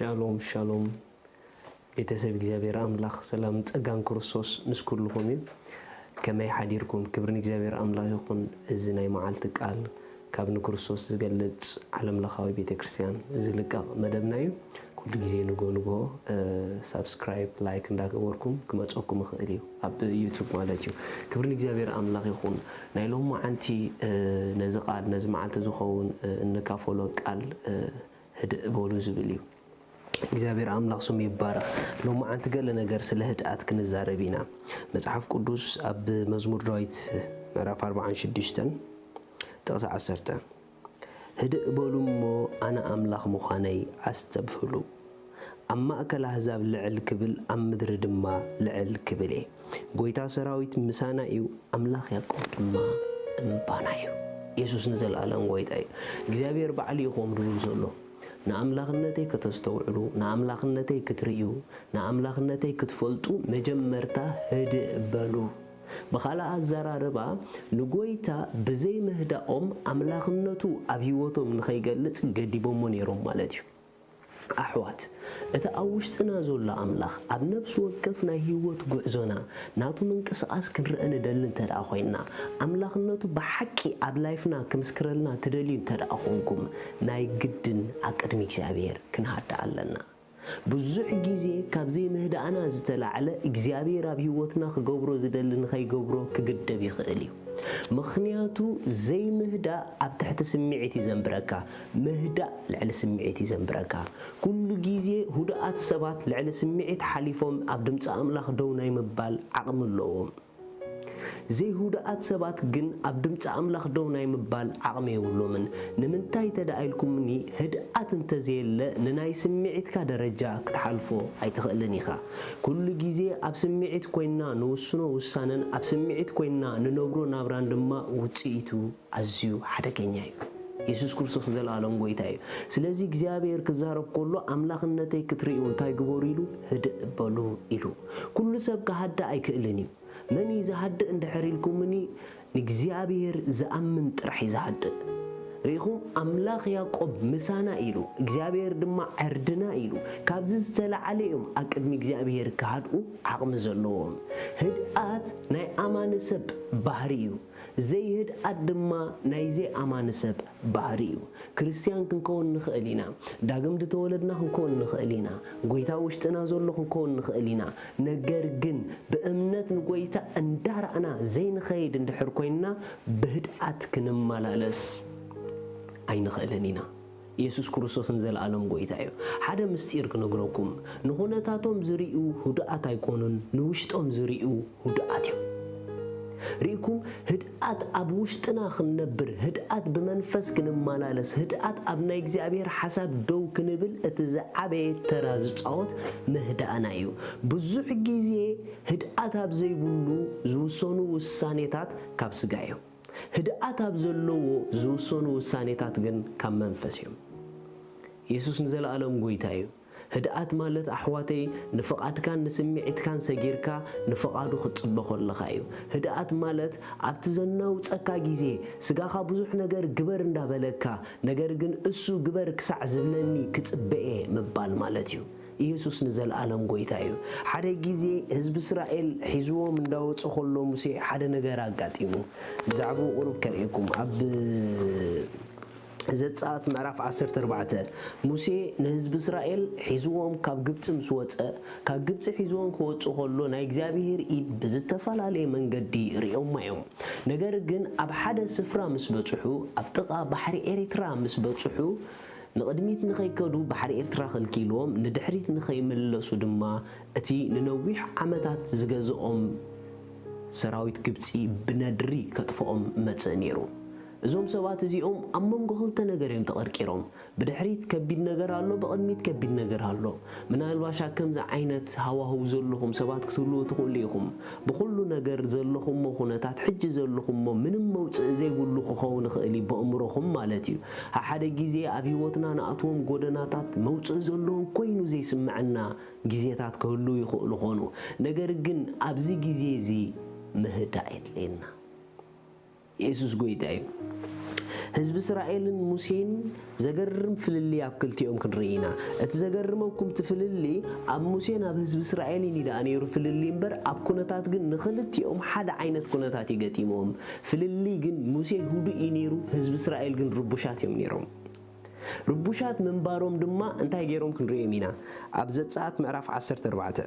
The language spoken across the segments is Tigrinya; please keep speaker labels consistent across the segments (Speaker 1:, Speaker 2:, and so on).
Speaker 1: ሻሎም ሻሎም ቤተሰብ እግዚአብሔር አምላክ ሰላም ጸጋን ክርስቶስ ንስኩልኩም ከመይ ሓዲርኩም ክብርን እግዚአብሔር አምላክ ይኹን እዚ ናይ መዓልቲ ቃል ካብ ንክርስቶስ ዝገልጽ ዓለም ለኻዊ ቤተክርስቲያን ዝልቀቕ መደብናዩ ኩሉ ግዜ ንጎ ሰብስክራይብ ላይክ እንዳገበርኩም ክመጽኩም ይኽእል እዩ ኣብ ዩቲዩብ ማለት እዩ ክብርን እግዚአብሔር አምላክ ይኹን ናይ ሎም መዓልቲ ነዚ ቃል ነዚ መዓልቲ ዝኸውን እንካፈሎ ቃል هدأ بولو زبليو እግዚአብሔር አምላክ ስሙ ይባረክ ሎማ አንተ ገለ ነገር ስለ ህድአት ክንዛረቢና መጽሐፍ ቅዱስ አብ መዝሙር ዳዊት ምዕራፍ 46 ጥቅስ 10 هدأ بولوሞ አነ አምላክ መዃነይ አስተብህሉ አማ አከለ አሕዛብ ልዕል ክብል አብ ምድሪ ድማ ልዕል ክብሌ ጎይታ ሰራዊት ምሳና እዩ አምላክ ያዕቆብ ድማ እምባናዩ ኢየሱስ ንዘላለም ጎይታዬ እግዚአብሔር ባዕሉ ይቆም ድብል ዘሎ نأملاخنتي كتستوعلو نأملاخنتي كتريو نأملاخنتي كتفلتو مجمرتا هدئ بلو بخالا الزراربا نقويتا بزي مهدأم أملاخنتو أبيوتو من خيقلت قديبو منيرو مالتيو أحوات إذا أوشتنا زول أملاخ أب نفس وقفنا هيوت قعزونا ناتو من كساس كنرأنا دلن ترأخوينا أملاخناتو بحكي أب لايفنا كمسكرلنا تدلين ترأخونكم ناي قدن أكاديمي እግዚአብሔር كنهادا علنا بزح جيزي كابزي مهدا أنا زتلعلى እግዚአብሔር أب هيوتنا خجبرو زدلن خيجبرو كقدب يخليو مخنياتو زي مهدا أب تحت سمعتي زنبركا مهدا لعل سمعتي زنبركا كل جيزي هدأت سبات لعل سمعت حليفهم أب دمت أملاخ دونا يمبال عقم اللوم زي هدأت سبات جن أب دمت أملاخ دونا يمبال عقم يولومن نمنتاي تدعيلكم مني هدأت انتزيل نناي سمعت كدرجة كتحالفو أي تخلنيخا كل جيزي أب سمعت كوينا نوسنو وسانن أب سمعت كوينا ننبرو نابران دما وتسيتو أزيو حدا كينيايو ኢየሱስ ክርስቶስ ዘላለም ጎይታዬ ስለዚህ እግዚአብሔር ከዛረብ ቆሎ አምላክነቴ ክትሪኡ እንታይ ግቦር ኢሉ ህድእ በሉ ኢሉ ኩሉ ሰብ ከሃዳ አይክእልኒ መን ይዛሃድ እንደሕሪልኩምኒ እግዚአብሔር ዘአምን ጥራሕ ይዛሃድ ሪኹም አምላክ ያዕቆብ ምሳና ኢሉ እግዚአብሔር ድማ ዕርድና ኢሉ ካብዚ ዝተላዓለዮም አቅድሚ እግዚአብሔር ከሃድኡ ዓቅሚ ዘለዎም ህድአት ናይ አማን ሰብ ባህሪ እዩ زي هد أدمى نايزي أمان سب بحريو كريستيان كنكون نخالينا داقم دتولدنا كنكون نخالينا قويتا وشتنا زولو كنكون نخالينا نجرجن بأمنات نقويتا اندار أنا زي نخيد اندحركوينا بهدأت كنمالالس أي نخالينا ኢየሱስ ክርስቶስ እንዘላለም ጎይታዩ ሓደ ምስጢር ክነግረኩም ንሆነታቶም ዝሪኡ ሁዳአት አይኮኑን ንውሽጦም ዝሪኡ ሁዳአት እዩ ريكم هدأت أبوشتنا خنبر هدأت بمنفس كنمالالس هدأت أبنا إجزابير حسب دو كنبل اتزعبه تراز صوت مهدأنا يو بزوح جيزي هدأت أبزي بلو زوسونو والسانيتات كابسقايو هدأت أبزلو زوسونو والسانيتات جن كم منفسيهم يسوس نزل ألم قويتايو هدأت مالت أحواتي نفقات كان نسمعت كان سجيركا نفقادو ختصبخو لخايو هدأت مالت أبتزناو تسكا جيزي سقاخا بزوح نجر جبر ندابلكا نجر جن أسو جبر كسع زبلني كتسبئه مبال مالتيو ኢየሱስ ንዘል ዓለም ጎይታዩ ሓደ ጊዜ ህዝብ እስራኤል ሒዝዎ ምን ዳውጽ ሆሎ ሙሴ ሓደ ነገር አጋጢሙ ዛዕቡ ቁርብ ከሪኩም አብ ዘጻት ምዕራፍ 14 ሙሴ ንህዝብ እስራኤል ሒዝዎም ካብ ግብጽ ምስወጸ ካብ ግብጽ ሒዝዎም ከወጹ ሆሎ ናይ እግዚአብሔር ኢድ ብዝተፈላለየ መንገዲ ሪኦማዮም ነገር ግን አብ ሓደ ስፍራ ምስበጽሑ አብ ጥቃ ባሕሪ ኤርትራ ምስበጽሑ نقدميت نخيكدو بحر إرترا خلكيلوم ندحريت نخيملسو دما أتي ننويح عمتات زجزኦም سراويت قبطي بندري كتفهم متسنيرو زوم سبات زيهم أمم قهلت نجارهم تقركيرهم بدحريت كبيد نجار هالو بقدميت كبيد نجار هالو من الباشا كم زعينت هوا هو زلهم سبات كتلو تقوليهم بقولو نجار زلهم مخونات حج زلهم من الموت زي بقولو خون خالي بأمرهم مالتيو هحدا جزء أبي وطنا نأتوهم جودناتات موت زلهم كوينو زي سمعنا جزيتات كهلو يخلو خانو نجار جن أبزي جزء زي مهدأت لنا يسوع قويتايو ህዝብ እስራኤልን ሙሴን ዘገርም ፍልሊ ኣብ ክልቲኦም ክንርኢና እቲ ዘገርመኩም ትፍልሊ ኣብ ሙሴን ኣብ ህዝብ እስራኤልን ኢዳ ነይሩ ፍልሊ እምበር ኣብ ኩነታት ግን ንኽልቲኦም ሓደ ዓይነት ኩነታት ይገጢሞም ፍልሊ ግን ሙሴ ህዱእ ነይሩ ህዝብ እስራኤል ግን ርቡሻት እዮም ነይሮም ርቡሻት መንባሮም ድማ እንታይ ገይሮም ክንርኢም ኢና ኣብ ዘጸአት ምዕራፍ 14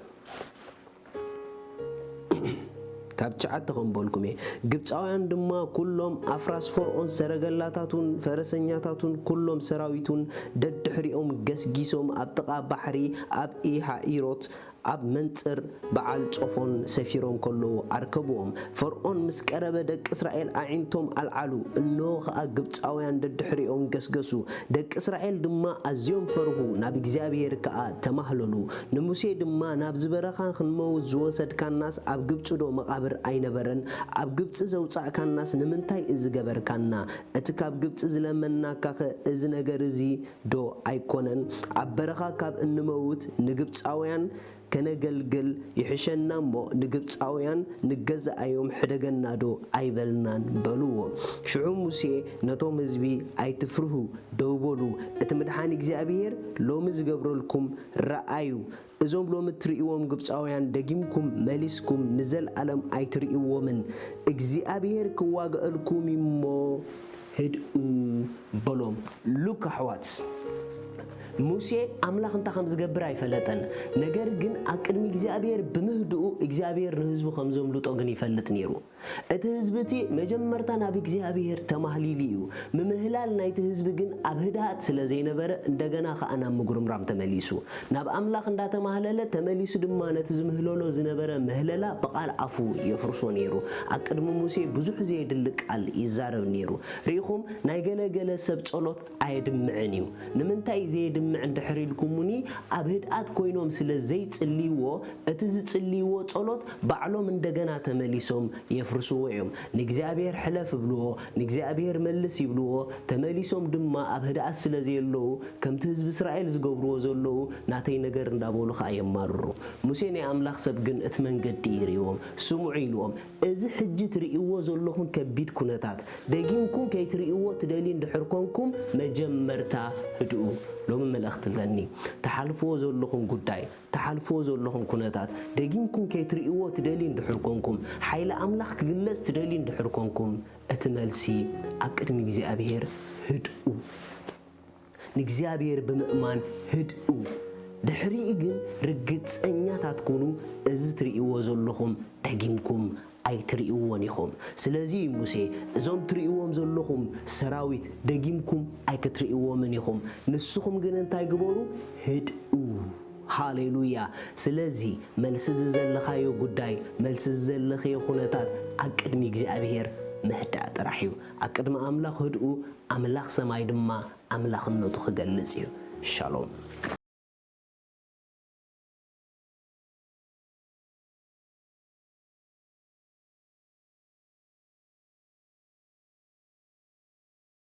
Speaker 1: ካብ ጫዓት ተኸንበልኩም ግብፃውያን ድማ ኩሎም ኣፍራስ ፈርዖን ሰረገላታቱን ፈረሰኛታቱን ኩሎም ሰራዊቱን ደድሕሪኦም ገስጊሶም ኣብ ጥቓ ባሕሪ ኣብ ኢሃኢሮት ኣብ መንጽር በዓል ጾፎን ሰፊሮም ከለዉ ኣርከብዎም ፈርዖን ምስ ቀረበ ደቂ እስራኤል ኣዒንቶም ኣልዓሉ እነሆ ኸኣ ግብፃውያን ደድሕሪኦም ገስገሱ ደቂ እስራኤል ድማ ኣዝዮም ፈርሁ ናብ እግዚአብሔር ከኣ ተማህለሉ ንሙሴ ድማ ናብ ዝበረኻን ክንመውት ዝወሰድካናስ ኣብ ግብፂ ዶ መቃብር ኣይነበረን ኣብ ግብፂ ዘውፃእካናስ ንምንታይ እዚ ገበርካና እቲ ካብ ግብፂ ዝለመናካ እዚ ነገር እዚ ዶ ኣይኮነን ኣብ በረኻ ካብ እንመውት ንግብፃውያን ከነገልግል ይሕሸና እሞ ንግብፃውያን ንገዛእዮም ሕደገናዶ ኣይበልናን በልዎ ሽዑ ሙሴ ነቶም ህዝቢ ኣይትፍርሁ ደው በሉ እቲ ምድሓን እግዚአብሔር ሎሚ ዝገብረልኩም ረአዩ እዞም ሎሚ ትርእይዎም ግብፃውያን ደጊምኩም መሊስኩም ንዘለዓለም ኣይትርእይዎምን እግዚአብሔር ክዋግአልኩም እሞ ህድኡ በሎም ሉክ ኣሕዋት ሙሴ አምላኽ እንታ ከም ዝገብር አይፈለጠን ነገር ግን አቅድሚ እግዚአብሔር በምህድኡ እግዚአብሔር ለህዝቡ ከም ዘምልጦ ግን ይፈልጥ ነይሩ እቲ ህዝብቲ መጀመርታ ናብ እግዚአብሔር ተማህሊልዩ መምህላል ናይቲ ህዝብ ግን ኣብ ህዳት ስለዘይነበረ እንደገና ኸኣና ምጉርምራም ተመሊሱ ናብ አምላኽ እንዳተማህለለ ተመሊሱ ድማ ነቲ ዝምህለሎ ዝነበረ ምህለላ በቃል አፉ የፍርሶ ነይሩ አቅድሚ ሙሴ ብዙሕ ዘይድልቅ ቃል ይዛረብ ነይሩ ሪኹም ናይ ገለገለ ሰብ ጸሎት አይድምዕን እዩ ንምንታይ ዘይድምዕ እንድሕሪልኩምኒ ኣብ ህዳት ኮይኖም ስለዘይ ጽልይዎ እቲ ዝጽልይዎ ጸሎት ባዕሎም እንደገና ተመሊሶም ፍርሱዎ እዮም ንእግዚአብሔር ሕለፍ ብልዎ ንእግዚአብሔር መልስ ይብልዎ ተመሊሶም ድማ ኣብ ህዳት ስለዘየለው ከምቲ ህዝብ እስራኤል ዝገብርዎ ዘለው ናተይ ነገር እንዳበሉ ኸየማርሩ ሙሴ ናይ አምላኽ ሰብ ግን እቲ መንገዲ ይሪዎም ስሙዑ ኢልዎም እዚ ሕጂ ትርእይዎ ዘለኹም ከቢድ ኩነታት ደጊምኩም ከይትርእይዎ ትደሊ እንድሕርኮንኩም መጀመርታ ህድኡ ሎሚ መልእኽት ለኒ ተሓልፍዎ ዘለኹም ጉዳይ ተሓልፍዎ ዘለኹም ኩነታት ደጊምኩም ከይትርእይዎ ትደሊ እንድሕርኮንኩም ሓይለ አምላኽ ክግለጽ ትደሊ እንድሕርኮንኩም እቲ መልሲ አቅድሚ እግዚአብሔር ህድኡ ንእግዚአብሔር ብምእማን ህድኡ ድሕሪ ግን ርግጸኛታት ኮኑ እዚ ትርእይዎ ዘለኹም ደጊምኩም ኣይትርእይዎን ኢኹም ስለዚ ሙሴ እዞም ትርእይዎም ዘለኹም ሰራዊት ደጊምኩም ኣይክትርእይዎምን ኢኹም ንስኹም ግን እንታይ ግበሩ ህድኡ ሃሌሉያ ስለዚ መልስ ዘለኻዮ ጉዳይ መልስ ዘለኻዮ ኩነታት አቅድሚ እግዚአብሔር ምህዳእ ጥራሕ እዩ አቅድሚ አምላኽ ህድኡ አምላኽ ሰማይ ድማ አምላኽነቱ ክገልጽ እዩ ሻሎም